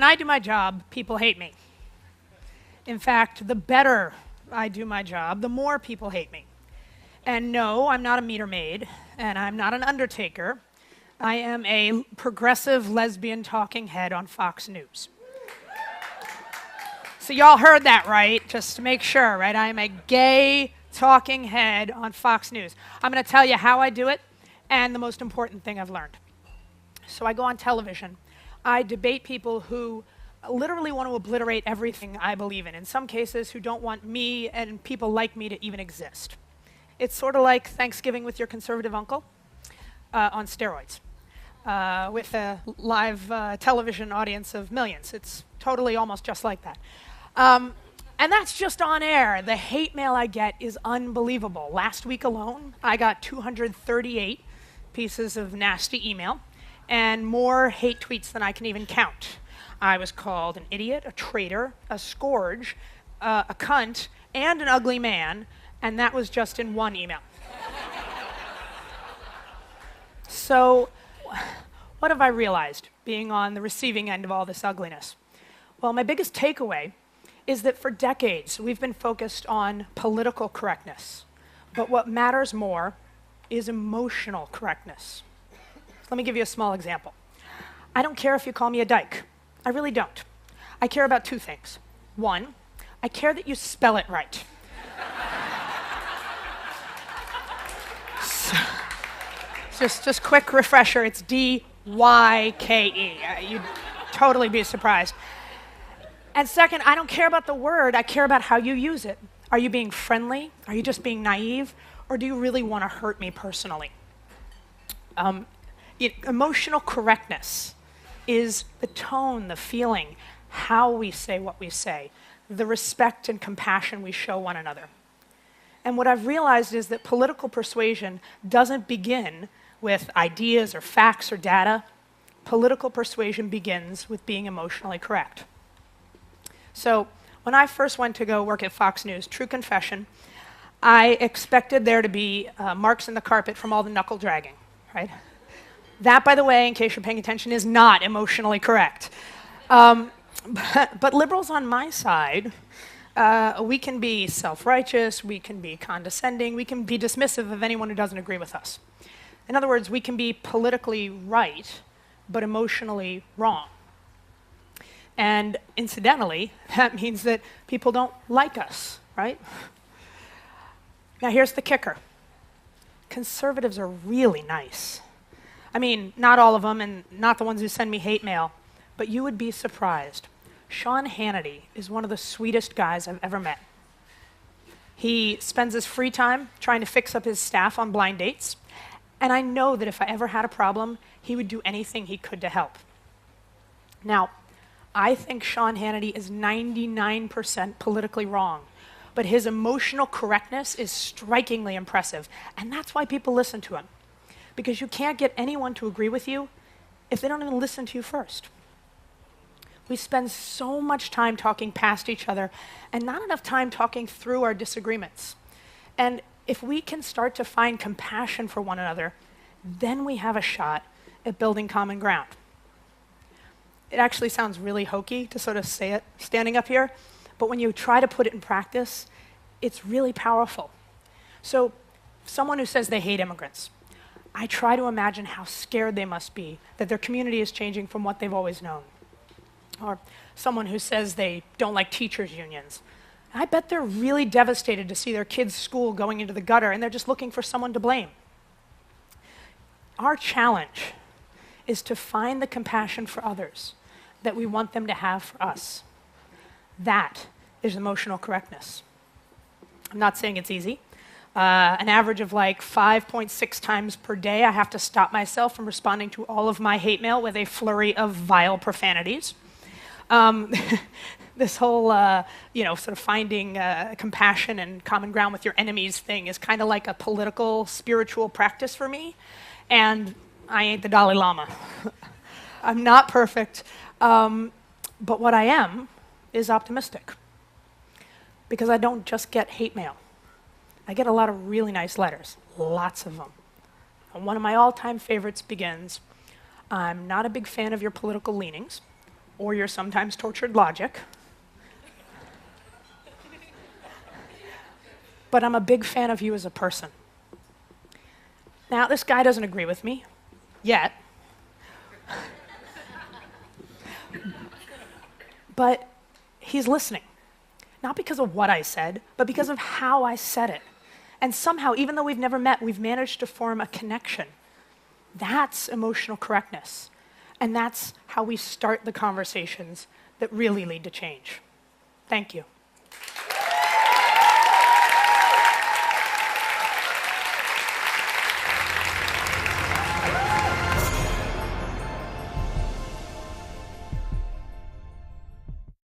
when I do my job, people hate me. In fact, the better I do my job, the more people hate me. And no, I'm not a meter maid, and I'm not an undertaker. I am a progressive lesbian talking head on Fox News. So y'all heard that right, just to make sure, right? I am a gay talking head on Fox News. I'm going to tell you how I do it and the most important thing I've learned. So I go on television. I debate people who literally want to obliterate everything I believe in some cases who don't want me and people like me to even exist. It's sort of like Thanksgiving with your conservative uncle on steroids with a live television audience of millions. It's totally almost just like that. And that's just on air. The hate mail I get is unbelievable. Last week alone, I got 238 pieces of nasty email and more hate tweets than I can even count. I was called an idiot, a traitor, a scourge, a cunt, and an ugly man, and that was just in one email. So, what have I realized being on the receiving end of all this ugliness? Well, my biggest takeaway is that for decades we've been focused on political correctness, but what matters more is emotional correctness. Let me give you a small example. I don't care if you call me a dyke. I really don't. I care about two things. One, I care that you spell it right. Just quick refresher, it's D-Y-K-E. You'd totally be surprised. And second, I don't care about the word, I care about how you use it. Are you being friendly? Are you just being naive? Or do you really want to hurt me personally? Emotional correctness is the tone, the feeling, how we say what we say, the respect and compassion we show one another. And what I've realized is that political persuasion doesn't begin with ideas or facts or data. Political persuasion begins with being emotionally correct. So when I first went to go work at Fox News, true confession, I expected there to be marks in the carpet from all the knuckle dragging, right? That, by the way, in case you're paying attention, is not emotionally correct. But liberals on my side, we can be self-righteous, we can be condescending, we can be dismissive of anyone who doesn't agree with us. In other words, we can be politically right, but emotionally wrong. And incidentally, that means that people don't like us, right? Now here's the kicker. Conservatives are really nice. I mean, not all of them, and not the ones who send me hate mail, but you would be surprised. Sean Hannity is one of the sweetest guys I've ever met. He spends his free time trying to fix up his staff on blind dates, and I know that if I ever had a problem, he would do anything he could to help. Now, I think Sean Hannity is 99% politically wrong, but his emotional correctness is strikingly impressive, and that's why people listen to him. Because you can't get anyone to agree with you if they don't even listen to you first. We spend so much time talking past each other and not enough time talking through our disagreements. And if we can start to find compassion for one another, then we have a shot at building common ground. It actually sounds really hokey to sort of say it standing up here, but when you try to put it in practice, it's really powerful. So, someone who says they hate immigrants, I try to imagine how scared they must be that their community is changing from what they've always known. Or someone who says they don't like teachers' unions. I bet they're really devastated to see their kids' school going into the gutter and they're just looking for someone to blame. Our challenge is to find the compassion for others that we want them to have for us. That is emotional correctness. I'm not saying it's easy. An average of like 5.6 times per day, I have to stop myself from responding to all of my hate mail with a flurry of vile profanities. This whole, sort of finding compassion and common ground with your enemies thing is kind of like a political, spiritual practice for me, and I ain't the Dalai Lama. I'm not perfect, but what I am is optimistic, because I don't just get hate mail. I get a lot of really nice letters, lots of them. And one of my all-time favorites begins, I'm not a big fan of your political leanings, or your sometimes tortured logic. But I'm a big fan of you as a person. Now, this guy doesn't agree with me, yet. But he's listening. Not because of what I said, but because of how I said it. And somehow, even though we've never met, we've managed to form a connection. That's emotional correctness. And that's how we start the conversations that really lead to change. Thank you.